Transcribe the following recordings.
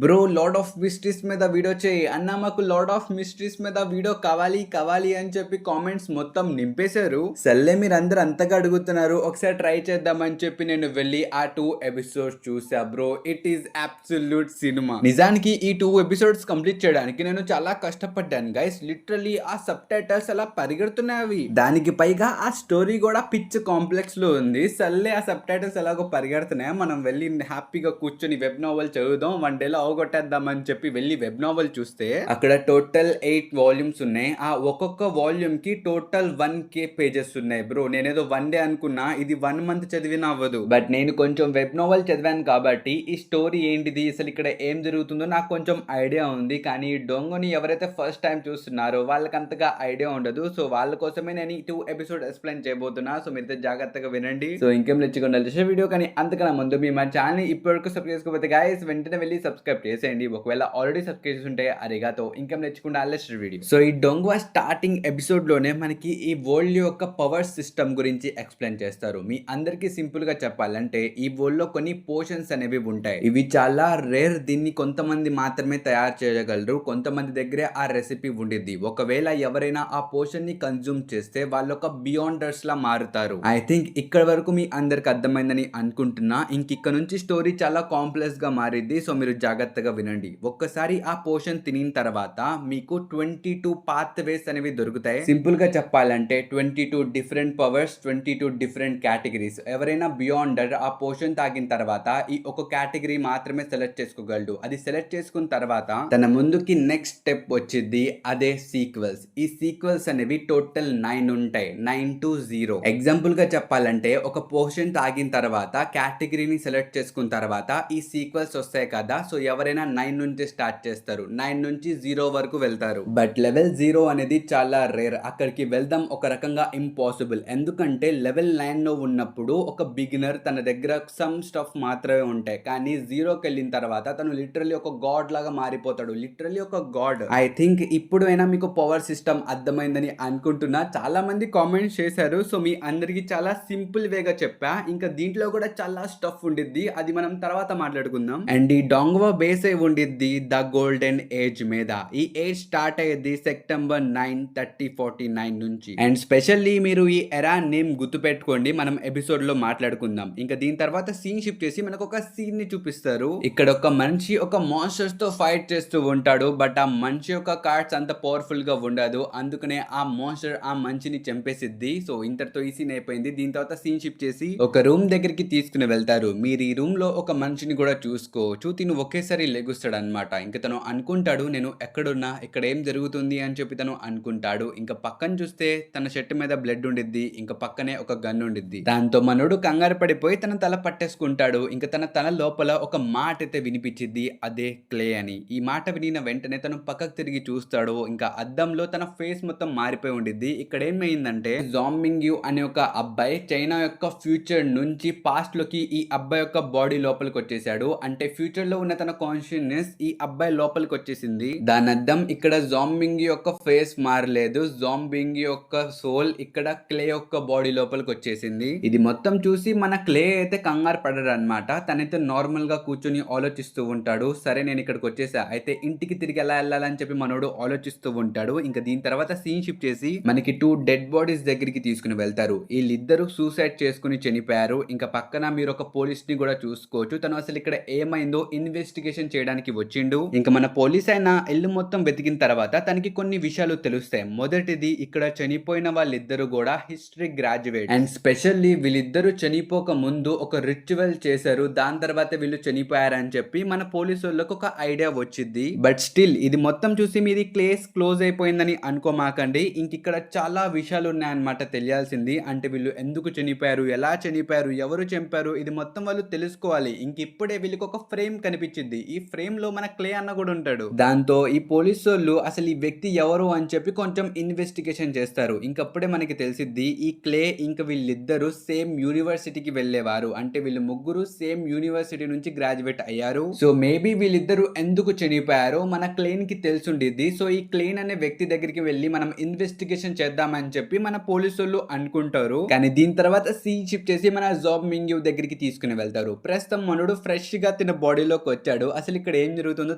Bro lord of mysteries మీద video చేయి అన్న, మాకు లార్డ్ ఆఫ్ మిస్టరీస్ మీద వీడియో కావాలి కావాలి అని చెప్పి కామెంట్స్ మొత్తం నింపేశారు. సర్లే మీరు అందరు అంతగా అడుగుతున్నారు, ఒకసారి ట్రై చేద్దామని చెప్పి నేను వెళ్ళి ఆ 2 ఎపిసోడ్స్ చూసా bro. It is absolute cinema. నిజానికి ఈ 2 ఎపిసోడ్స్ కంప్లీట్ చేయడానికి నేను చాలా కష్టపడ్డాను గైస్. లిటరలీ ఆ సబ్ టైటిల్స్ అలా పరిగెడుతున్నాయి. దానికి పైగా ఆ స్టోరీ కూడా పిచ్ కాంప్లెక్స్ లో ఉంది. సర్లే ఆ సబ్ టైటిల్స్ ఎలాగో పరిగెడుతున్నాయి, మనం వెళ్ళి హ్యాపీగా కూర్చొని వెబ్ నావెల్ చదువుదాం, 1 డేలో అవగొట్టేద్దామని చెప్పి వెళ్ళి వెబ్ నావెల్ చూస్తే అక్కడ టోటల్ 8 వాల్యూమ్స్ ఉన్నాయి. ఆ ఒక్కొక్క వాల్యూమ్ కి టోటల్ 1K పేజెస్ ఉన్నాయి బ్రో. నేనేదో 1 డే అనుకున్నా, ఇది 1 మంత్ చదివినా అవ్వదు. బట్ నేను కొంచెం వెబ్ నావెల్ చదివాను కాబట్టి ఈ స్టోరీ ఏంటిది, అసలు ఇక్కడ ఏం జరుగుతుందో నాకు కొంచెం ఐడియా ఉంది. కానీ ఈ డొంగని ఎవరైతే ఫస్ట్ టైం చూస్తున్నారో వాళ్ళకి అంతగా ఐడియా ఉండదు. సో వాళ్ళ కోసమే నేను ఈ 2 ఎపిసోడ్ ఎక్స్ప్లెయిన్ చేయబోతున్నా. సో మీరు జాగ్రత్తగా వినండి. సో ఇంకేం తెచ్చుకోండి చేసే వీడియో. కానీ అంతకన్నా ముందు మీ మన ఛానల్ ఇప్పటివరకు సబ్స్క్రైబ్ చేసుకోకపోతే గైస్ వెంటనే వెళ్ళి సబ్స్క్రైబ్ చేసేయండి. ఒకవేళ ఆల్రెడీ సబ్స్క్రైబ్ చేసి ఉంటే అరిగాతో ఇంకేం తెచ్చుకుంటే లెట్స్ వీడియో. సో ఈ డొంగ స్టార్టింగ్ ఎపిసోడ్ లోనే మనకి ఈ వరల్డ్ యొక్క పవర్ సిస్టమ్ గురించి ఎక్స్ప్లెయిన్ చేస్తారు. మీ అందరికి సింపుల్ గా చెప్పాలంటే ఈ వరల్డ్ లో కొన్ని పోషన్స్ అనేవి ఉంటాయి. ఇవి చాలా రేర్. దీన్ని కొంతమంది మాత్రమే తయారు చేయగలరు. కొంతమంది దగ్గరే ఆ రెసిపీ ఉండిద్ది. ఒకవేళ ఎవరైనా ఆ పోషన్ ని కన్జ్యూమ్ చేస్తే వాళ్ళు ఒక బియాండర్స్ లా మారుతారు. ఐ థింక్ ఇక్కడ వరకు మీ అందరికి అర్థమైందని అనుకుంటున్నా. ఇక్కడ నుంచి స్టోరీ చాలా కాంప్లెక్స్ గా మారిద్ది. సో మీరు జాగ్రత్తగా వినండి. ఒక్కసారి ఆ పోషన్ తినిన తర్వాత మీకు 22 పాత్వేస్ అనేవి దొరుకుతాయి. సింపుల్ గా చెప్పాలంటే 22 డిఫరెంట్ పవర్స్, 22 డిఫరెంట్ కేటగిరీస్. ఎవరైనా బియాండర్ ఆ పోషన్ తాగిన తర్వాత ఈ ఒక కేటగిరీ మాత్రమే సెలెక్ట్ చేసుకోగలడు. అది సెలెక్ట్ చేసుకున్న తర్వాత తన ముందుకి నెక్స్ట్ స్టెప్ వచ్చింది, అదే సీక్వెల్స్. ఈ సీక్వెల్స్ అనేవి టోటల్ 9 ఉంటాయి, 9 to 0. ఎగ్జాంపుల్ గా చెప్పాలంటే ఒక పోషన్ తాగిన తర్వాత కేటగిరీని సెలెక్ట్ చేసుకున్న తర్వాత ఈ సీక్వెల్స్ వస్తాయి కదా. సో ఎవరైనా 9 నుంచి స్టార్ట్ చేస్తారు, 9 నుంచి 0 వరకు వెళ్తారు. బట్ లెవెల్ 0 అనేది చాలా రేర్. అక్కడికి వెళ్దాం ఒక రకంగా ఇంపాసిబుల్. ఎందుకంటే లెవెల్ 9 లో ఉన్నప్పుడు ఒక బిగినర్ తన దగ్గర సమ్ స్టఫ్ మాత్రమే ఉంటాయి. కానీ 0కి వెళ్ళిన తర్వాత తను లిటరలీ ఒక గాడ్ లాగా మారిపోతాడు. లిటరలీ ఒక గాడ్. ఐ థింక్ ఇప్పుడైనా మీకు పవర్ సిస్టమ్ అర్థమైందని అనుకుంటున్నా. చాలా మంది కామెంట్స్ చేశారు. సో మీ అందరికి చాలా సింపుల్ వేగా చెప్పా. ఇంకా దీంట్లో కూడా చాలా స్టఫ్ ఉండిద్ది, అది మనం తర్వాత మాట్లాడుకుందాం. అండ్ ఈ డాంగ్వా బేస్ అయి ఉండిద్ది ద గోల్డెన్ ఏజ్ మీద. ఈ ఏజ్ స్టార్ట్ అయ్యేది సెప్టెంబర్ 9, 3049 నుంచి. అండ్ స్పెషల్లీ మీరు ఈ ఎరా నేమ్ గుర్తుపెట్టుకోండి, మనం ఎపిసోడ్ లో మాట్లాడుకుందాం. ఇంకా దీని తర్వాత సీన్ షిఫ్ట్ చేసి మనకు ఒక సీన్ ని చూపిస్తారు. ఇక్కడ ఒక మనిషి ఒక మాన్స్టర్స్ తో ఫైట్ చేస్తూ ఉంటాడు. బట్ ఆ మనిషి యొక్క కార్డ్స్ అంత పవర్ఫుల్ గా ఉండదు. అందుకనే ఆ మాన్స్టర్ ఆ మనిషిని చంపేసిద్ది. సో ఇంతటితో ఈ సీన్ అయిపోయింది. దీని తర్వాత సీన్ షిఫ్ట్ చేసి ఒక రూమ్ దగ్గరికి తీసుకుని వెళ్తారు. మీరు ఈ రూమ్ లో ఒక మనిషిని కూడా చూసుకోవచ్చు. తిను ఒకేసారి లెగుస్తాడు అనమాట. ఇంకా తను అనుకుంటాడు, నేను ఎక్కడున్నా, ఇక్కడ ఏం జరుగుతుంది అని చెప్పి తను అనుకుంటాడు. ఇంకా పక్కన చూస్తే తన షర్ట్ మీద బ్లడ్ ఉండిద్ది. ఇంకా పక్కనే ఒక గన్ ఉండిద్ది. దాంతో మనోడు కంగారు పడిపోయి తన తల పట్టేసుకుంటాడు. ఇంకా తన తల లోపల ఒక మాట అయితే వినిపించింది, అదే క్లే అని. ఈ మాట వినిన వెంటనే తను పక్కకు తిరిగి చూస్తాడు. ఇంకా అద్దంలో తన ఫేస్ మొత్తం మారిపోయి ఉండిద్ది. ఇక్కడ ఏమైందంటే జాంబింగ్ యూ అనే ఒక అబ్బాయి చైనా యొక్క ఫ్యూచర్ నుంచి పాస్ట్ లోకి ఈ అబ్బాయి యొక్క బాడీ లోపలికి వచ్చేసాడు. అంటే ఫ్యూచర్ లో ఉన్న తన కాన్షియస్నెస్ ఈ అబ్బాయి లోపలికి వచ్చేసింది. దాని అర్థం ఇక్కడ జాంబింగ్ యొక్క ఫేస్ మారలేదు, జాంబింగ్ యొక్క సోల్ ఇక్కడ క్లే యొక్క బాడీ లోపలికి వచ్చేసింది. ఇది మొత్తం చూసి మన క్లే అయితే కంగారు పడడు అనమాట. తనైతే నార్మల్ గా కూర్చొని ఆలోచిస్తూ ఉంటాడు. సరే నేను ఇక్కడికి వచ్చేసా, అయితే ఇంటికి తిరిగి ఎలా వెళ్ళాలని చెప్పి మనోడు ఆలోచిస్తూ ఉంటాడు. ఇంకా దీని తర్వాత సీన్ షిఫ్ట్ చేసి మనకి 2 డెడ్ బాడీస్ దగ్గరికి తీసుకుని వెళ్తారు. వీళ్ళిద్దరూ సూసైడ్ చేసుకుని చనిపోయారు. ఇంకా పక్కన మీరు ఒక పోలీస్ ని కూడా చూసుకోవచ్చు. తను అసలు ఇక్కడ ఏమైందో ఇన్వెస్టిగేషన్ చేయడానికి వచ్చిండు. ఇంకా మన పోలీస్ అయిన ఇల్లు మొత్తం వెతికిన తర్వాత తనకి కొన్ని విషయాలు తెలుస్తాయి. మొదటిది, ఇక్కడ చనిపోయిన వాళ్ళిద్దరు కూడా హిస్టరీ గ్రాడ్యుయేట్. అండ్ స్పెషల్లీ వీళ్ళిద్దరూ చనిపోక ముందు ఒక రిచువల్ చేశారు. దాని తర్వాత వీళ్ళు చనిపోయారని చెప్పి మన పోలీసు వాళ్ళకు ఒక ఐడియా వచ్చింది. బట్ స్టిల్ ఇది మొత్తం చూసి మీది కేస్ క్లోజ్ అయిపోయిందని అనుకోమాకండి. ఇక్కడ చాలా విషయాలు ఉన్నాయన్నమాట తెలియాల్సింది. అంటే వీళ్ళు ఎందుకు చనిపోయారు, ఎలా చనిపోయారు, ఎవరు చంపారు, ఇది మొత్తం వాళ్ళు తెలుసుకోవాలి. ఇప్పుడే వీళ్ళకి ఒక ఫ్రేమ్ కనిపించింది. ఈ ఫ్రేమ్ లో మన క్లే అన్న కూడా ఉంటాడు. దాంతో ఈ పోలీసు వాళ్ళు అసలు ఈ వ్యక్తి ఎవరు అని చెప్పి కొంచెం ఇన్వెస్టిగేషన్ చేస్తారు. ఇంకప్పుడే మనకి తెలిసిద్ది ఈ క్లే ఇంకా వీళ్ళిద్దరు సేమ్ యూనివర్సిటీకి వెళ్ళేవారు. అంటే వీళ్ళు ముగ్గురు సేమ్ యూనివర్సిటీ నుంచి గ్రాడ్యుయేట్ అయ్యారు. సో మేబీ వీళ్ళిద్దరు ఎందుకు చనిపోయారో మన క్లేన్ కి తెలుసుండిద్ది. సో ఈ క్లేన్ అనే వ్యక్తి దగ్గరికి వెళ్ళి మనం ఇన్వెస్టిగేషన్ చేద్దామని చెప్పి మన పోలీసు వాళ్ళు అనుకుంటారు. కానీ దీని తర్వాత సీ షిఫ్ట్ చేసి మన జాబ్ మింగ్యూ దగ్గరికి తీసుకుని వెళ్తారు. ప్రస్తుతం మనోడు ఫ్రెష్ గా తిన బాడీలోకి వచ్చాడు. చూస్తున్నాడు. అసలు ఇక్కడ ఏం జరుగుతుందో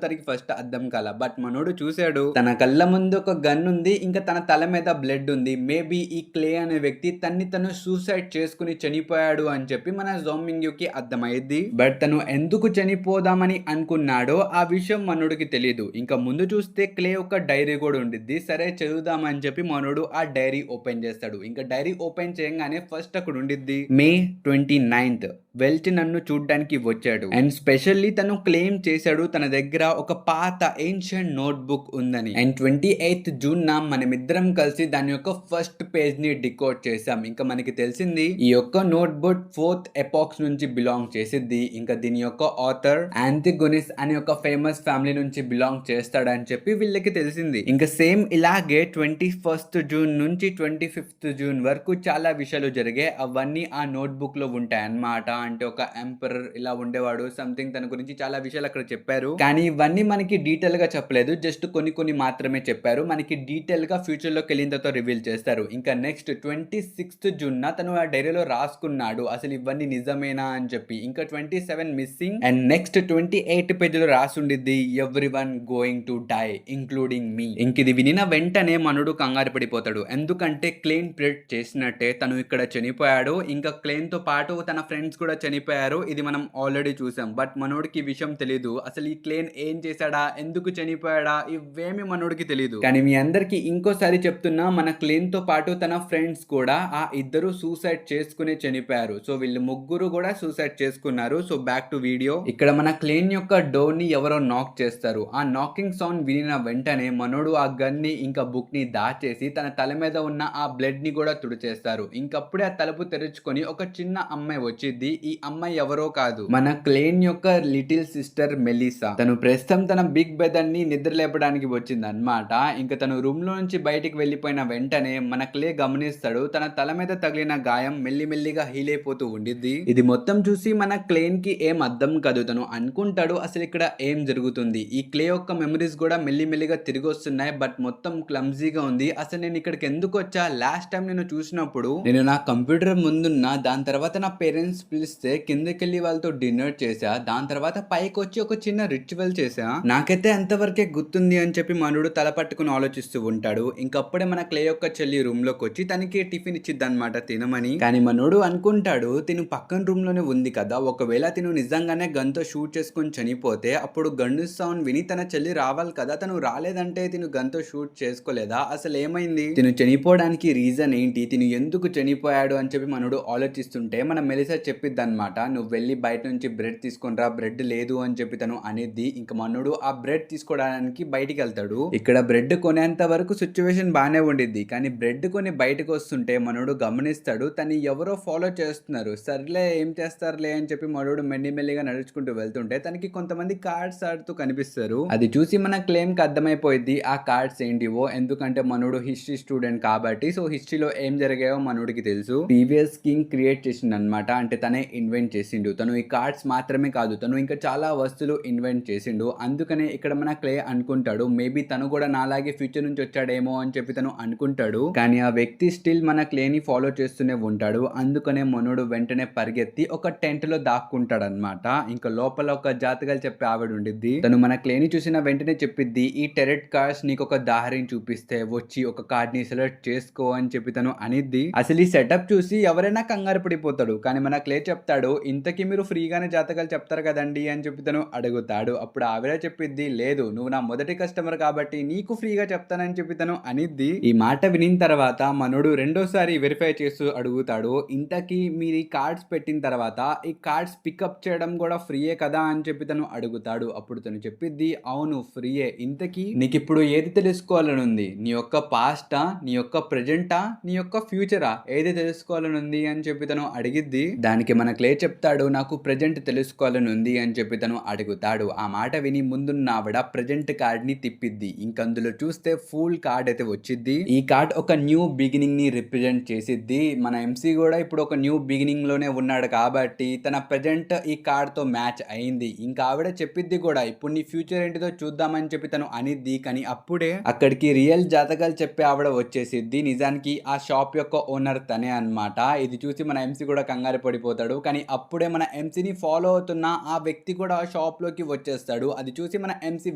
తనకి ఫస్ట్ అర్థం కాల. బట్ మనోడు చూసాడు, తన కళ్ళ ముందు ఒక గన్ ఉంది, ఇంకా తన తల మీద బ్లడ్ ఉంది. మేబీ ఈ క్లే అనే వ్యక్తి తను సూసైడ్ చేసుకుని చనిపోయాడు అని చెప్పి మన జోమింగ్యూకి అర్థమైంది. బట్ తను ఎందుకు చనిపోదామని అనుకున్నాడో ఆ విషయం మనోడికి తెలియదు. ఇంకా ముందు చూస్తే క్లే ఒక డైరీ కూడా ఉండిద్ది. సరే చదువుదామని చెప్పి మనోడు ఆ డైరీ ఓపెన్ చేస్తాడు. ఇంకా డైరీ ఓపెన్ చేయగానే ఫస్ట్ అక్కడ ఉండిద్ది మే 29th వెల్చి నన్ను చూడ్డానికి వచ్చాడు. అండ్ స్పెషల్లీ తను క్లెయిమ్ చేశాడు తన దగ్గర ఒక పాత ఏన్షియంట్ నోట్బుక్ ఉందని. అండ్ 28th జూన్ మనమిద్దరం కలిసి దాని యొక్క ఫస్ట్ పేజ్ ని డికోడ్ చేసాం. ఇంకా మనకి తెలిసింది ఈ యొక్క నోట్బుక్ 4th ఎపాక్స్ నుంచి బిలాంగ్ చేసిద్ది. ఇంకా దీని యొక్క ఆథర్ యాంటిగోనిస్ అనే ఒక ఫేమస్ ఫ్యామిలీ నుంచి బిలాంగ్ చేస్తాడని చెప్పి వీళ్ళకి తెలిసింది. ఇంకా సేమ్ ఇలాగే 21st జూన్ నుంచి 25th జూన్ వరకు చాలా విషయాలు జరిగాయి. అవన్నీ ఆ నోట్బుక్ లో ఉంటాయి అన్నమాట. అంటే ఒక ఎంపరర్ ఇలా ఉండేవాడు సంథింగ్, తన గురించి చాలా విషయాలు అక్కడ చెప్పారు. కానీ ఇవన్నీ మనకి డీటెయిల్ గా చెప్పలేదు, జస్ట్ కొన్ని మాత్రమే చెప్పారు. మనకి డీటెయిల్ గా ఫ్యూచర్ లోకి వెళ్ళిన తర్వాత రివీల్ చేస్తారు. ఇంకా నెక్స్ట్ 26th జూన్ తను ఆ డైరీలో రాసుకున్నాడు అసలు ఇవన్నీ నిజమేనా అని చెప్పి. ఇంకా 27 మిస్సింగ్ అండ్ నెక్స్ట్ 28 పేజీలో రాసుండిద్ది everyone going to die including me. ఇంక ఇది వినిన వెంటనే మనోడు కంగారు పడిపోతాడు. ఎందుకంటే క్లెయిన్ ప్రెడిక్ట్ చేసినట్టే తను ఇక్కడ చనిపోయాడు. ఇంకా క్లెయిన్ తో పాటు తన ఫ్రెండ్స్ కూడా చనిపోయారు. ఇది మనం ఆల్రెడీ చూసాం. బట్ మనోడికి ఈ విషయం తెలియదు. అసలు ఈ క్లెయిన్ ఏం చేశాడా, ఎందుకు చనిపోయాడా, ఇవేమి మనోడికి తెలియదు. కానీ మీ అందరికి ఇంకోసారి చెప్తున్నా, మన క్లెయిన్ తో పాటు తన ఫ్రెండ్స్ కూడా ఆ ఇద్దరు సూసైడ్ చేసుకుని చనిపోయారు. సో వీళ్ళు ముగ్గురు కూడా సూసైడ్ చేసుకున్నారు. So back to video. ఇక్కడ మన క్లెయిన్ యొక్క డోర్ ని ఎవరో నాక్ చేస్తారు. ఆ నాకింగ్ సౌండ్ వినిన వెంటనే మనోడు ఆ గన్ ని ఇంకా బుక్ ని దాచేసి తన తల మీద ఉన్న ఆ బ్లడ్ ని కూడా తుడిచేస్తారు. ఇంకప్పుడే ఆ తలుపు తెరుచుకొని ఒక చిన్న అమ్మాయి వచ్చింది. ఈ అమ్మాయి ఎవరో కాదు, మన క్లెయిన్ యొక్క లిటిల్ సిస్టర్ మెలిసా. తను ప్రస్తుతం తన బిగ్ బ్రదర్ ని నిద్ర లేపడానికి వచ్చింది అన్నమాట. ఇంకా తను రూమ్ లో నుంచి బయటికి వెళ్లిపోయిన వెంటనే మన క్లే గమనిస్తాడు తన తల మీద తగిలిన గాయం మెల్లిమెల్లిగా హీల్ అయిపోతూ ఉండిద్ది. ఇది మొత్తం చూసి మన క్లెయిన్ కి ఏం అర్థం కాదు. తను అనుకుంటాడు అసలు ఇక్కడ ఏం జరుగుతుంది. ఈ క్లే యొక్క మెమరీస్ కూడా మెల్లిమెల్లిగా తిరిగి వస్తున్నాయి. బట్ మొత్తం క్లమ్జీగా ఉంది. అసలు నేను ఇక్కడికి ఎందుకు వచ్చా, లాస్ట్ టైం నేను చూసినప్పుడు నేను నా కంప్యూటర్ ముందున్నా, దాని తర్వాత నా పేరెంట్స్ పిలిస్తే కిందకెళ్ళి వాళ్ళతో డిన్నర్ చేసా, దాని తర్వాత పైకి వచ్చి ఒక చిన్న రిచువల్ చేసా, నాకైతే ఎంతవరకే గుర్తుంది అని చెప్పి మనోడు తల పట్టుకుని ఆలోచిస్తూ ఉంటాడు. ఇంకప్పుడే మన క్లే యొక్క చెల్లి రూమ్ లోకి వచ్చి తనకి టిఫిన్ ఇచ్చిద్ది అనమాట తినమని. కానీ మనోడు అనుకుంటాడు తిను పక్కన రూమ్ లోనే ఉంది కదా, ఒకవేళ తిను నిజంగానే గన్ తో షూట్ చేసుకుని చనిపోతే అప్పుడు గన్ను సౌండ్ విని తన చెల్లి రావాలి కదా, తను రాలేదంటే తిను గన్ తో షూట్ చేసుకోలేదా, అసలు ఏమైంది, తిను చనిపోవడానికి రీజన్ ఏంటి, తిను ఎందుకు చనిపోయాడు అని చెప్పి మనోడు ఆలోచిస్తుంటే మన మెలిసా చెప్పిద్ది అనమాట, నువ్వు వెళ్ళి బయట నుంచి బ్రెడ్ తీసుకొని రా, బ్రెడ్ లేదు అని చెప్పి తను అనేది. ఇంకా మనోడు ఆ బ్రెడ్ తీసుకోవడానికి బయటికి వెళ్తాడు. ఇక్కడ బ్రెడ్ కొనేంత వరకు సిచ్యువేషన్ బాగానే ఉండిద్ది. కానీ బ్రెడ్ కొని బయటకు వస్తుంటే మనోడు గమనిస్తాడు తను ఎవరో ఫాలో చేస్తున్నారు. సర్లే ఏం చేస్తారులే అని చెప్పి మనోడు మెల్లిమెల్లిగా నడుచుకుంటూ వెళ్తుంటే తనకి కొంతమంది కార్డ్స్ ఆడుతూ కనిపిస్తారు. అది చూసి మన క్లెయిమ్ కి అర్థమైపోయింది ఆ కార్డ్స్ ఏంటివో. ఎందుకంటే మనోడు హిస్టరీ స్టూడెంట్ కాబట్టి సో హిస్టరీలో ఏం జరిగాయో మనోడికి తెలుసు. ప్రీవియస్ కింగ్ క్రియేట్ చేసిండు అనమాట, అంటే తనే ఇన్వెంట్ చేసిండు. తను ఈ కార్డ్స్ మాత్రమే కాదు, తను ఇంకా చాలా వస్తువులు ఇన్వెంట్ చేసిండు. అందుకనే ఇక్కడ మన క్లే అనుకుంటాడు మేబీ తను కూడా నాలాగే ఫ్యూచర్ నుంచి వచ్చాడేమో అని చెప్పి తను అనుకుంటాడు. కానీ ఆ వ్యక్తి స్టిల్ మన క్లేని ఫాలో చేస్తూనే ఉంటాడు. అందుకనే మనోడు వెంటనే పరిగెత్తి ఒక టెంట్ లో దాక్కుంటాడు అనమాట. ఇంకా లోపల ఒక జాతకాలు చెప్పే ఆవిడ ఉండిద్ది. తను మన క్లేని చూసిన వెంటనే చెప్పిద్ది, ఈ టెరెట్ కార్డ్స్ నీకు ఒక దారిని చూపిస్తే వచ్చి ఒక కార్డ్ ని సెలెక్ట్ చేసుకో అని చెప్పి తను అనిద్ది. అసలు ఈ సెటప్ చూసి ఎవరైనా కంగారు పడిపోతాడు. కానీ మన క్లే చెప్తాడు, ఇంతకీ మీరు ఫ్రీగానే జాతకాలు చెప్తారు కదండి అని చెప్పి తను అడుగుతాడు. అప్పుడు ఆవిడ చెప్పిద్ది, లేదు నువ్వు నా మొదటి కస్టమర్ కాబట్టి నీకు ఫ్రీగా చెప్తానని చెప్పి తను అనిద్ది. ఈ మాట వినిన తర్వాత మనోడు రెండోసారి వెరిఫై చేస్తూ అడుగుతాడు, ఇంతకీ మీరు ఈ కార్డ్స్ పెట్టిన తర్వాత ఈ కార్డ్స్ పికప్ చేయడం కూడా ఫ్రీయే కదా అని చెప్పి తను అడుగుతాడు. అప్పుడు తను చెప్పిద్ది, అవును ఫ్రీయే. ఇంతకీ నీకు ఇప్పుడు ఏది తెలుసుకోవాలని ఉంది, నీ యొక్క పాస్టా, నీ యొక్క ప్రెజెంటా, నీ యొక్క ఫ్యూచరా, ఏది తెలుసుకోవాలని ఉంది అని చెప్పి తను అడిగిద్ది. దానికి మన క్లే చెప్తాడు, నాకు ప్రెజెంట్ తెలుసుకోవాలని ఉంది అని చెప్పి తను అడుగుతాడు. ఆ మాట విని ముందున్న ఆవిడ ప్రెజెంట్ కార్డ్ ని తిప్పిద్ది. ఇంకందులో చూస్తే ఫుల్ కార్డ్ అయితే వచ్చిద్ది. ఈ కార్డ్ ఒక న్యూ బిగినింగ్ ని రిప్రజెంట్ చేసిద్ది. మన ఎంసీ కూడా ఇప్పుడు ఒక న్యూ బిగినింగ్ లోనే ఉన్నాడు కాబట్టి తన ప్రెజెంట్ ఈ కార్డ్ తో మ్యాచ్ అయింది. ఇంకా ఆవిడ చెప్పిద్ది కూడా, ఇప్పుడు నీ ఫ్యూచర్ ఏంటిదో చూద్దామని చెప్పి తను అనిద్ది. కానీ అప్పుడే అక్కడికి రియల్ జాతకాలు చెప్పి ఆవిడ వచ్చేసిద్ది. నిజానికి ఆ షాప్ యొక్క ఓనర్ తనే అన్నమాట. ఇది చూసి మన ఎంసీ కూడా కంగారు పడిపోతాడు. కానీ అప్పుడే మన ఎంసీని ఫాలో అవుతున్న ఆ వ్యక్తి కూడా ఆ షాప్ లోకి వచ్చేస్తాడు. అది చూసి మన ఎంసీ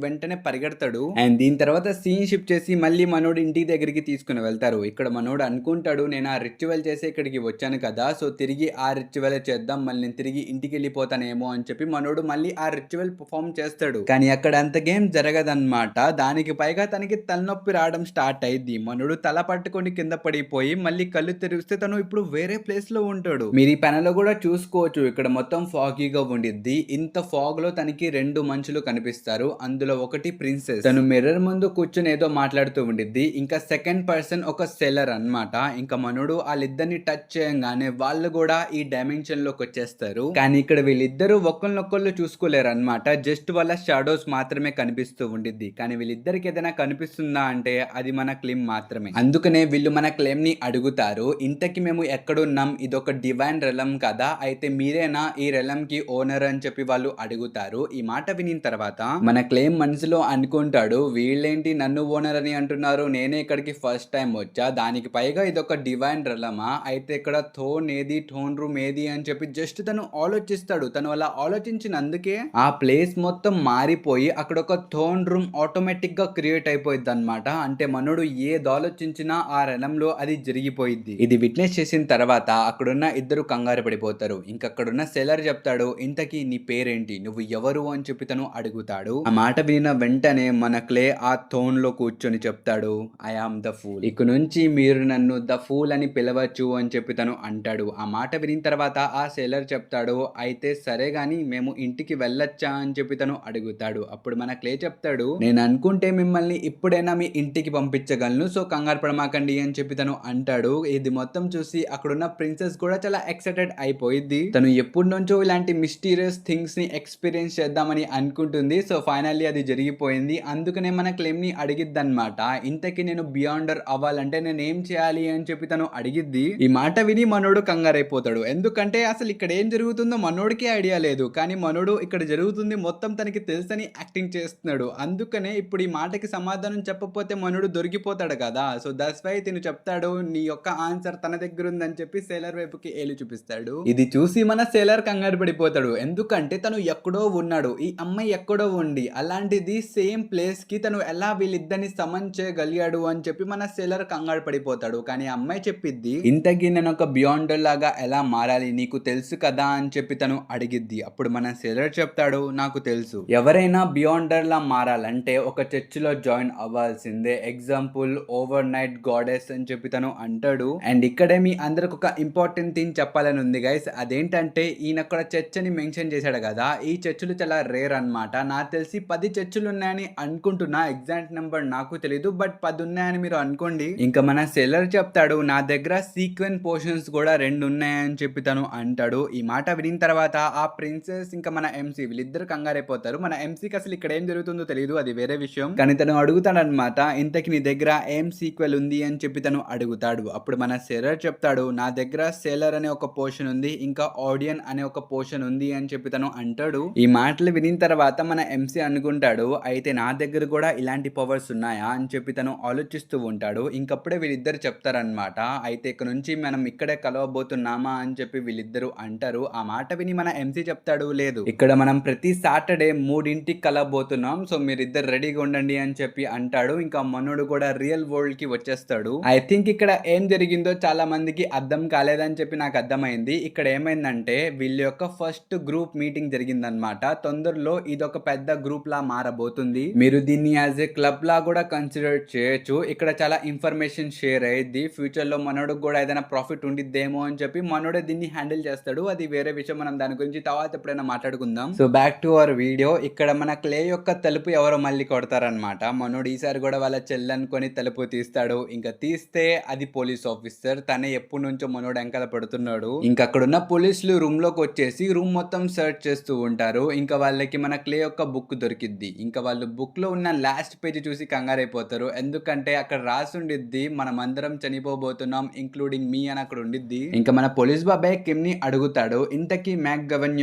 వెంటనే పరిగెడతాడు. అండ్ దీని తర్వాత సీన్ షిఫ్ట్ చేసి మళ్ళీ మనోడు ఇంటి దగ్గరికి తీసుకుని వెళ్తారు. ఇక్కడ మనోడు అనుకుంటాడు, నేను ఆ రిచువల్ చేసి ఇక్కడికి వచ్చాను కదా, సో తిరిగి ఆ రిచువల్ చేద్దాం, మళ్ళీ నేను తిరిగి ఇంటికి వెళ్ళిపోతానేమో అని చెప్పి మనోడు మళ్ళీ ఆ రిచువల్ పర్ఫామ్ చేస్తాడు. కానీ అక్కడ అంత గేమ్ జరగదన్నమాట. దానికి పైగా తనకి తలనొప్పి రావడం స్టార్ట్ అయింది. మనోడు తల పట్టుకొని కింద పడిపోయి మళ్ళీ కళ్ళు తెరిస్తే తను ఇప్పుడు వేరే ప్లేస్ లో ఉంటాడు. మీరు ఈ పెనలో కూడా చూసుకోవచ్చు, ఇక్కడ మొత్తం ఫాగీగా ఉండిద్ది. ఇంత ఫాగ్ లో తనకి 2 మనుషులు కనిపిస్తారు. అందులో ఒకటి ప్రిన్సెస్, తను మిర్రర్ ముందు కూర్చొని ఏదో మాట్లాడుతూ ఉండిద్ది. ఇంకా సెకండ్ పర్సన్ ఒక సెల్లర్ అన్నమాట. ఇంకా మనోడు వాళ్ళిద్దరిని టచ్ చేయంగానే వాళ్ళు కూడా ఈ డైమెన్షన్ లోకి వచ్చేస్తారు. కానీ ఇక్కడ వీళ్ళిద్దరూ ఒకళ్ళనొకళ్ళు చూసుకోలేరు అన్నమాట. జస్ట్ వాళ్ళ షాడోస్ మాత్రమే కనిపిస్తూ ఉండిద్ది. కానీ వీళ్ళిద్దరికి ఏదైనా కనిపిస్తుందా అంటే అది మన క్లెయిమ్ మాత్రమే. అందుకనే వీళ్ళు మన క్లెయిమ్ ని అడుగుతారు, ఇంతకి మేము ఎక్కడున్నాం, ఇదొక డివైన్ రెలమ్ కదా, అయితే మీరేనా ఈ రెలమ్ కి ఓనర్ అని చెప్పి వాళ్ళు అడుగుతారు. ఈ మాట వినిన తర్వాత మన క్లెయిమ్ మనసులో అనుకుంటాడు, వీళ్ళేంటి నన్ను ఓనర్ అని అంటున్నారు, నేనే ఇక్కడికి ఫస్ట్ టైం వచ్చా, దానికి పైగా ఇదొక డివైన్ రెలమా, అయితే ఇక్కడ థోన్ ఏది, థోన్ రూమ్ ఏది అని చెప్పి జస్ట్ తను ఆలోచిస్తాడు. తను అలా ఆలోచించినందుకే ఆ ప్లేస్ మొత్తం మారిపోయి అక్కడ ఒక థోన్ రూమ్ ఆటోమేటిక్ గా క్రియేట్ అయిపోయింది అనమాట. అంటే మనోడు ఏది ఆలోచించినా ఆ రణంలో అది జరిగిపోయింది. ఇది విట్నెస్ చేసిన తర్వాత అక్కడున్న ఇద్దరు కంగారు పడిపోతారు. ఇంకక్కడున్న సెలర్ చెప్తాడు, ఇంతకీ నీ పేరేంటి, నువ్వు ఎవరు అని చెప్పి తను అడుగుతాడు. ఆ మాట విన్న వెంటనే మన క్లే ఆ థోన్ లో కూర్చొని చెప్తాడు, ఐ ఆమ్ ద ఫూల్, ఇక నుంచి మీరు నన్ను ద ఫూల్ అని పిలవచ్చు అని చెప్పి తను అంటాడు. ఆ మాట వినిన తర్వాత ఆ సెలర్ చెప్తాడు, అయితే సరే గాని మేము ఇంటికి వెళ్ళొచ్చా అని చెప్పి తను అడుగుతాడు. అప్పుడు మన క్లే చెప్తాడు, నేను అనుకుంటే మిమ్మల్ని ఇప్పుడైనా మీ ఇంటికి పంపించగలను, సో కంగారు పడమాకండి అని చెప్పి తను అంటాడు. ఇది మొత్తం చూసి అక్కడున్న ప్రిన్సెస్ కూడా చాలా ఎక్సైటెడ్ అయిపోయింది. తను ఎప్పటి నుంచో ఇలాంటి మిస్టీరియస్ థింగ్స్ ని ఎక్స్పీరియన్స్ చేద్దామని అనుకుంటుంది. సో ఫైనల్లీ అది జరిగిపోయింది. అందుకనే మన క్లెయిమ్ ని అడిగిద్ది అనమాట, ఇంతకీ నేను బియాండర్ అవ్వాలంటే నేను ఏం చేయాలి అని చెప్పి తను అడిగిద్ది. ఈ మాట విని మనోడు కంగారైపోతాడు. ఎందుకంటే అసలు ఇక్కడ ఏం జరుగుతుందో మనోడికి ఐడియా లేదు. కానీ మనోడు ఇక్కడ జరుగుతుంది మొత్తం తనకి తెలుసని యాక్టింగ్ చేస్తున్నాడు. అందుకనే ఇప్పుడు ఈ మాటకి సమాధానం చెప్పకపోతే మనోడు దొరికిపోతాడు కదా. సో దట్స్ వై తిను చెప్తాడు, నీ యొక్క ఆన్సర్ తన దగ్గర ఉందని చెప్పి సేలర్ వైపుకి ఏలు చూపిస్తాడు. ఇది చూసి మన సేలర్ కంగారు పడిపోతాడు. ఎందుకంటే తను ఎక్కడో ఉన్నాడు, ఈ అమ్మాయి ఎక్కడో ఉండి అలాంటిది సేమ్ ప్లేస్ కి తను ఎలా వీళ్ళిద్దరిని సమన్ చేయగలిగాడు అని చెప్పి మన సేలర్ కంగారు పడిపోతాడు. కానీ ఆ అమ్మాయి చెప్పిద్ది, ఇంతకీ నేను ఒక బియాండర్ లాగా ఎలా మారాలి నీకు తెలుసు కదా అని చెప్పి తను అడిగిద్ది. అప్పుడు మన సేలర్ చెప్తాడు, నాకు తెలుసు, ఎవరైనా బియాండర్ లా మారాలంటే ఒక చర్చిలో జాయిన్ అవ్వాల్సిందే, ఎగ్జాంపుల్ ఓవర్ నైట్ గాడెస్ అని చెప్పి తను అంటాడు. అండ్ ఇక్కడే మీ అందరికి ఒక ఇంపార్టెంట్ థింగ్ చెప్పాలని ఉంది గైస్, అదేంటంటే ఈయన అక్కడ చర్చ్ అని మెన్షన్ చేశాడు కదా, ఈ చర్చిలు చాలా రేర్ అన్నమాట. నాకు తెలిసి 10 చర్చిలు ఉన్నాయని అనుకుంటున్నా, ఎగ్జాక్ట్ నెంబర్ నాకు తెలీదు, బట్ 10 ఉన్నాయని మీరు అనుకోండి. ఇంకా మన సెల్లర్ చెప్తాడు, నా దగ్గర సీక్వెన్ పోర్షన్స్ కూడా 2 ఉన్నాయని చెప్పి తను అంటాడు. ఈ మాట వినిన తర్వాత ఆ ప్రిన్సెస్ ఇంకా మన ఎంసీ వీళ్ళిద్దరు కంగారైపోతారు. మన ఎంసీకి అసలు ఇక్కడ ఏం జరుగుతుందో తెలియదు, అది వేరే విషయం. కానీ తను అడుగుతాడు అనమాట, ఇంతకి నీ దగ్గర ఏం సీక్వెల్ ఉంది అని చెప్పి తను అడుగుతాడు. అప్పుడు మన సెల్లర్ చెప్తాడు, నా దగ్గర సెల్లర్ అనే ఒక పోర్షన్ ఉంది, ఇంకా ఆడియన్ అనే ఒక పోర్షన్ ఉంది అని చెప్పి తను అంటాడు. ఈ మాటలు వినిన తర్వాత మన ఎంసీ అనుకుంటాడు, అయితే నా దగ్గర కూడా ఇలాంటి పవర్స్ ఉన్నాయా అని చెప్పి తను ఆలోచిస్తూ ఉంటాడు. ఇంకప్పుడే వీళ్ళిద్దరు చెప్తారనమాట, అయితే ఇక్కడ నుంచి మనం ఇక్కడే కలవబోతున్నామా అని చెప్పి వీళ్ళిద్దరు అంటారు. ఆ మాట విని మన ఎంసీ చెప్తాడు, లేదు, ఇక్కడ మనం ప్రతి సాటర్డే 3 కలవబోతున్నాం, సో మీరిద్దరు రెడీగా ఉండండి అని చెప్పి అంటాడు. ఇంకా మనోడు కూడా రియల్ వరల్డ్ కి వచ్చేస్తాడు. ఐ థింక్ ఇక్కడ ఏం జరిగిందో చాలా మందికి అర్థం కాలేదని చెప్పి నాకు అర్థమైంది. ఇక్కడ ఏమైందంటే వీళ్ళ యొక్క ఫస్ట్ గ్రూప్ మీటింగ్ జరిగిందనమాట. తొందరలో ఇదొక పెద్ద గ్రూప్ లా మారబోతుంది. మీరు దీన్ని యాజ్ ఏ క్లబ్ లా కూడా కన్సిడర్ చేయొచ్చు. ఇక్కడ చాలా ఇన్ఫర్మేషన్ షేర్ అయ్యింది. ఫ్యూచర్ లో మనోడికి కూడా ఏదైనా ప్రాఫిట్ ఉండిద్దేమో అని చెప్పి మనోడే దీన్ని హ్యాండిల్ చేస్తాడు. అది వేరే విషయం, మనం దాని గురించి తర్వాత ఎప్పుడైనా మాట్లాడుకుందాం. So back to our video. ఇక్కడ మన క్లే యొక్క తలుపు ఎవరో మళ్ళీ కొడతారనమాట. మనోడు ఈసారి కూడా వాళ్ళ చెల్లెనుకొని తలుపు తీస్తాడు. ఇంకా తీస్తే అది పోలీస్ ఆఫీసర్. తనే ఎప్పటి నుంచో మనోడు వెనకాల పడుతున్నాడు. ఇంకా అక్కడున్న పోలీసులు రూమ్ లోకి వచ్చేసి రూమ్ మొత్తం సర్చ్ చేస్తూ ఉంటారు. ఇంకా వాళ్ళకి మన క్లే యొక్క బుక్ దొరికిద్ది. ఇంకా వాళ్ళు బుక్ లో ఉన్న లాస్ట్ పేజ్ చూసి కంగారైపోతారు. ఎందుకంటే అక్కడ రాసి ఉండిద్ది, మనం అందరం చనిపోబోతున్నాం ఇంక్లూడింగ్ మీ అని అక్కడ ఉండిద్ది. ఇంకా మన పోలీస్ బాబాయ్ కిమ్ ని అడుగుతాడు, ఇంతకీ మ్యాక్ గవన్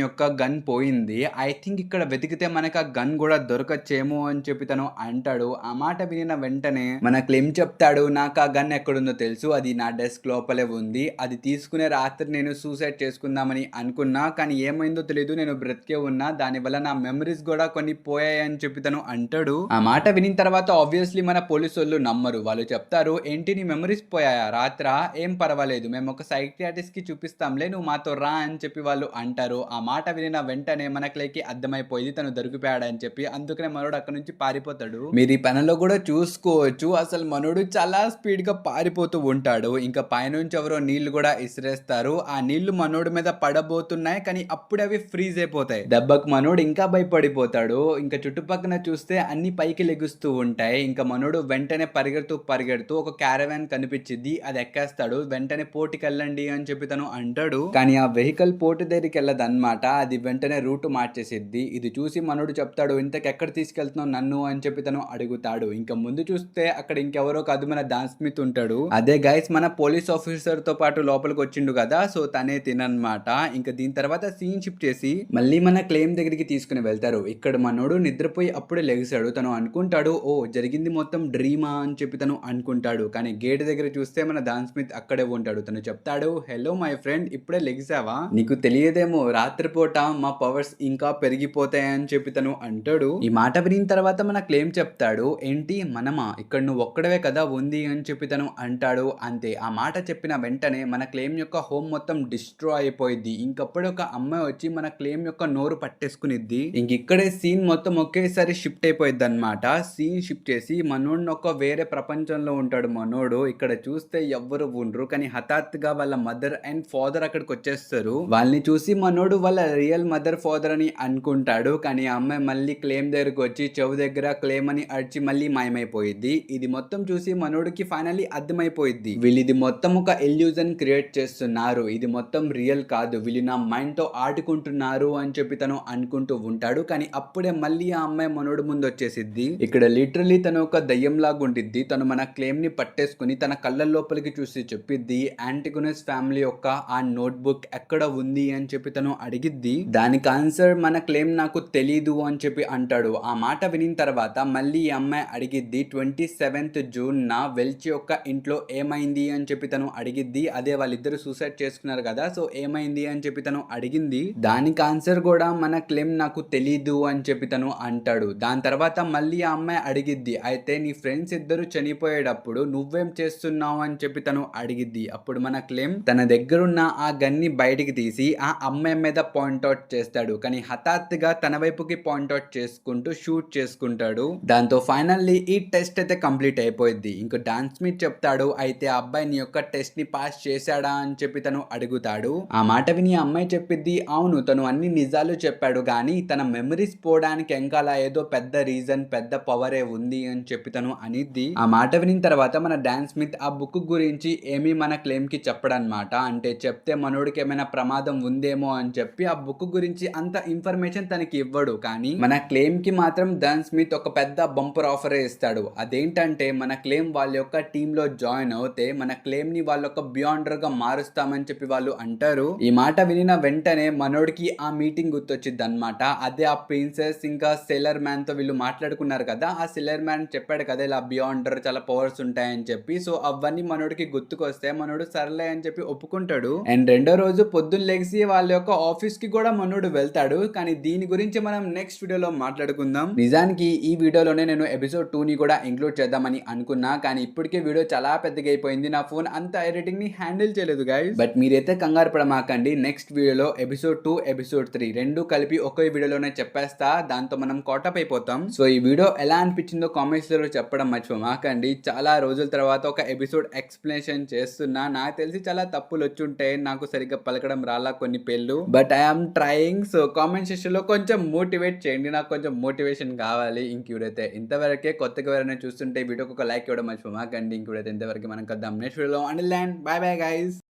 యొక్క గన్ పోయింది, ఐ థింక్ ఇక్కడ వెతికితే మనకు ఆ గన్ కూడా దొరకచ్చేమో అని చెప్పి తను అంటాడు. ఆ మాట వినిన వెంటనే మన క్లెయిమ్ చెప్తాడు, నాకు ఆ గన్ ఎక్కడుందో తెలుసు, అది నా డెస్క్ లోపలే ఉంది, అది తీసుకునే రాత్రి నేను సూసైడ్ చేసుకుందామని అనుకున్నా, కానీ ఏమైందో తెలియదు, నేను బ్రతికే ఉన్నా, చేస్తున్నా, దానివల్ల నా మెమరీస్ కూడా కొన్ని పోయాయని చెప్పి తను అంటాడు. ఆ మాట వినిన తర్వాత ఆబ్వియస్లీ మన పోలీసోళ్ళు నమ్మరు. వాళ్ళు చెప్తారు, ఏంటి నీ మెమరీస్ పోయాయా రాత్రా? ఏం పర్వాలేదు, మేము ఒక సైకియాట్రిస్ట్ కి చూపిస్తాంలే, నువ్వు మాతో రా అని చెప్పి వాళ్ళు అంటారు. ఆ మాట వినిన వెంటనే మన క్లేకి అర్థమైపోయింది తను దొరికిపోయాడని చెప్పి. అందుకనే మనోడు అక్కడ నుంచి పారిపోతాడు. మీరు ఈ పనిలో కూడా చూసుకోవచ్చు, అసలు మనోడు చాలా స్పీడ్ గా పారిపోతూ ఉంటాడు. ఇంకా పైనుంచి ఎవరో నీళ్లు కూడా ఇసిరేస్తారు. ఆ నీళ్లు మనోడి మీద పడబోతున్నాయి, కానీ అప్పుడు అవి ఫ్రీజ్ అయిపోతాయి. దెబ్బకు మనోడు ఇంకా భయపడిపోతాడు. ఇంకా చుట్టుపక్కల చూస్తే అన్ని పైకి లెగుస్తూ ఉంటాయి. ఇంకా మనోడు వెంటనే పరిగెడుతూ ఒక క్యారవాన్ కనిపించింది, అది ఎక్కేస్తాడు. వెంటనే పోటీకి వెళ్ళండి అని చెప్పి తను అంటాడు. కానీ ఆ వెహికల్ పోటీ దగ్గరికి వెళ్ళదన్నమాట, అది వెంటనే రూట్ మార్చేసిద్ది. ఇది చూసి మనోడు చెప్తాడు, ఇంతకెక్కడ తీసుకెళ్తున్నావు నన్ను అని చెప్పి తను అడుగుతాడు. ఇంకా ముందు చూస్తే అక్కడ ఇంకెవరో కాదు, మన డాన్ స్మిత్ ఉంటాడు. అదే గైస్ మన పోలీస్ ఆఫీసర్ తో పాటు లోపలికి వచ్చిండు కదా, సో తనే తినన్నమాట. ఇంకా దీని తర్వాత సీన్ షిఫ్ట్ చేసి మళ్ళీ మన క్లెయిమ్ దగ్గరికి తీసుకుని వెళ్తారు. ఇక్కడ మనోడు నిద్రపోయి అప్పుడే లెగిసాడు. తను అనుకుంటాడు, ఓ జరిగింది మొత్తం డ్రీమా అని చెప్పి తను అనుకుంటాడు. కానీ గేట్ దగ్గర చూస్తే మన డాన్ స్మిత్ అక్కడే ఉంటాడు. తను చెప్తాడు, హలో మై ఫ్రెండ్, ఇప్పుడే లెగిసావా? నీకు తెలియదేమో, రాత్రిపూట మా పవర్స్ ఇంకా పెరిగిపోతాయని చెప్పి తను అంటాడు. ఈ మాట వినిన తర్వాత మన క్లెయిమ్ చెప్తాడు, ఏంటి మనమా? ఇక్కడ నువ్వు ఒక్కడవే కదా ఉంది అని చెప్పి తను అంటాడు. అంతే, ఆ మాట చెప్పిన వెంటనే మన క్లెయిమ్ యొక్క హోమ్ మొత్తం డిస్ట్రాయ్ అయిపోయింది. ఇంకప్పుడు ఒక అమ్మాయి వచ్చి మన క్లెయిమ్ యొక్క నోరు పట్టేసుకునిద్ది. ఇంక ఇక్కడే సీన్ మొత్తం ఒకేసారి షిఫ్ట్ అయిపోయింది అనమాట. సీన్ షిఫ్ట్ చేసి మనోడిని ఒక వేరే ప్రపంచంలో ఉంటాడు మనోడు. ఇక్కడ చూస్తే ఎవ్వరు ఉండరు, కానీ హఠాత్తుగా వాళ్ళ మదర్ అండ్ ఫాదర్ అక్కడికి వచ్చేస్తారు. వాళ్ళని చూసి మనోడు వాళ్ళ రియల్ మదర్ ఫాదర్ అని అనుకుంటాడు. కానీ ఆ అమ్మాయి మళ్ళీ క్లెయిమ్ దగ్గరకు వచ్చి చెవు దగ్గర క్లెయిమ్ అని అడిచి మళ్ళీ మాయమైపోయింది. ఇది మొత్తం చూసి మనోడికి ఫైనల్లీ అర్థమైపోయింది, వీళ్ళు ఇది మొత్తం ఒక ఎల్యూజన్ క్రియేట్ చేస్తున్నారు, ఇది మొత్తం రియల్ కాదు, వీళ్ళు నా మైండ్ తో ఆడుకుంటున్నారు అని చెప్పి తను అనుకుంటూ ఉంటాడు. కానీ అప్పుడే మళ్ళీ ఆ అమ్మాయి మనోడు ముందు వచ్చేసిద్ది. ఇక్కడ లిటరలీ తను ఒక దయ్యం లాగా ఉండిద్ది. తను మన క్లెయిమ్ ని పట్టేసుకుని తన కళ్ళ లోపలికి చూసి చెప్పిద్ది, యాంటిగోనస్ ఫ్యామిలీ యొక్క ఆ నోట్ బుక్ ఎక్కడ ఉంది అని చెప్పి తను అడిగిద్ది. దానికి ఆన్సర్ మన క్లెయిమ్ నాకు తెలీదు అని చెప్పి అంటాడు. ఆ మాట వినిన తర్వాత మళ్ళీ ఈ అమ్మాయి అడిగిద్ది, 27th జూన్ నా వెల్చి యొక్క ఇంట్లో ఏమైంది అని చెప్పి తను అడిగిద్ది. అదే వాళ్ళిద్దరు సూసైడ్ చేసుకున్నారు కదా, సో ఏమైంది అని చెప్పి తను అడిగింది. దానికి ఆన్సర్ కూడా మన క్లెయిమ్ నాకు తెలీదు అని చెప్పి తను అంటాడు. దాని తర్వాత మళ్ళీ ఆ అమ్మాయి అడిగిద్ది, అయితే నీ ఫ్రెండ్స్ ఇద్దరు చనిపోయేటప్పుడు నువ్వేం చేస్తున్నావు అని చెప్పి తను అడిగిద్ది. అప్పుడు మన క్లెయిమ్ తన దగ్గరున్న ఆ గన్ని బయటికి తీసి ఆ అమ్మాయి మీద పాయింట్అవుట్ చేస్తాడు. కానీ హఠాత్తుగా తన వైపుకి పాయింట్అవుట్ చేసుకుంటూ షూట్ చేసుకుంటాడు. దాంతో ఫైనల్లీ ఈ టెస్ట్ అయితే కంప్లీట్ అయిపోయింది. ఇంకో డాన్ స్మిత్ చెప్తాడు, అయితే ఆ అబ్బాయి నీ యొక్క టెస్ట్ ని పాస్ చేశాడా అని చెప్పి తను అడుగుతాడు. ఆ మాట విని ఆ అమ్మాయి చెప్పిద్ది, అవును తను అన్ని నిజాలు చెప్పాడు, కానీ తన మెమరీస్ పోవడానికి ఎంకాల ఏదో పెద్ద రీజన్, పెద్ద పవరే ఉంది అని చెప్పి తను అనిద్ది. ఆ మాట వినిన తర్వాత మన డాన్ స్మిత్ ఆ బుక్ గురించి ఏమీ మన క్లెయిమ్ కి చెప్పడనమాట. అంటే చెప్తే మనోడికి ఏమైనా ప్రమాదం ఉందేమో అని చెప్పి ఆ బుక్ గురించి అంత ఇన్ఫర్మేషన్ తనకి ఇవ్వడు. కానీ మన క్లెయిమ్ కి మాత్రం డాన్ స్మిత్ ఒక పెద్ద బంపర్ ఆఫర్ ఇస్తాడు. అదేంటంటే మన క్లెయిమ్ వాళ్ళ యొక్క టీమ్ లో జాయిన్ అవుతే మన క్లెయిమ్ ని వాళ్ళ ఒక బియాండర్ గా మారుస్తామని చెప్పి వాళ్ళు అంటారు. ఈ మాట వినిన వెంటనే మనోడికి ఆ మీటింగ్ గుర్తొచ్చింది అనమాట. అదే ఆ ప్రిన్సెస్ ఇంకా సెలర్ మ్యాన్ తో వీళ్ళు మాట్లాడుకున్నారు కదా, ఆ సెలర్ మ్యాన్ చెప్పాడు కదా ఇలా బియాండర్ చాలా పవర్స్ ఉంటాయని చెప్పి. సో అవన్నీ మనోడికి గుర్తుకొస్తే మనోడు సర్లే అని చెప్పి ఒప్పుకుంటాడు. అండ్ రెండో రోజు పొద్దున్న లెగిసి వాళ్ళ యొక్క ఆఫీస్ కి కూడా మనోడు వెళ్తాడు. కానీ దీని గురించి మనం నెక్స్ట్ వీడియోలో మాట్లాడుకుందాం. నిజానికి ఈ వీడియోలోనే నేను ఎపిసోడ్ 2 ని కూడా ఇంక్లూడ్ చేద్దామని అనుకున్నా, కానీ ఇప్పటికే వీడియో చాలా పెద్దగా అయిపోయింది, నా ఫోన్ అంత ఎడిటింగ్ ని హ్యాండిల్ చేయలేదు గైస్. బట్ మీరైతే కంగారు పడమాకండి, నెక్స్ట్ వీడియోలో ఎపిసోడ్ 2 ఎపిసోడ్ 3 రెండు కలిపి ఒకే వీడియోలోనే చెప్పేస్తా. దాంతో మనం కాటప్ అయిపోతాం. సో ఈ వీడియో ఎలా అనిపించిందో కామెంట్స్ లో చెప్పడం మర్చిపోమాకండి. చాలా రోజుల తర్వాత ఒక ఎపిసోడ్ ఎక్స్ప్లెనేషన్ చేస్తున్నా. నాకు తెలిసి చాలా తప్పులు వచ్చుంటాయి, నాకు సరిగ్గా పలకడం రాలా కొన్ని పేర్లు, but I'm trying. So comment section లో కొంచెం మోటివేట్ చేయండి, నాకు కొంచెం మోటివేషన్ కావాలి. ఇంకైతే ఇంతవరకే. కొత్తగా ఎవరైనా చూస్తుంటే వీడియోకి ఒక లైక్ ఇవ్వడం మర్చిపోమాకండి. ఇంకైతే ఇంతవరకు మనం కద్దాం నెక్స్ట్ వీడియోలో. And by bye guys.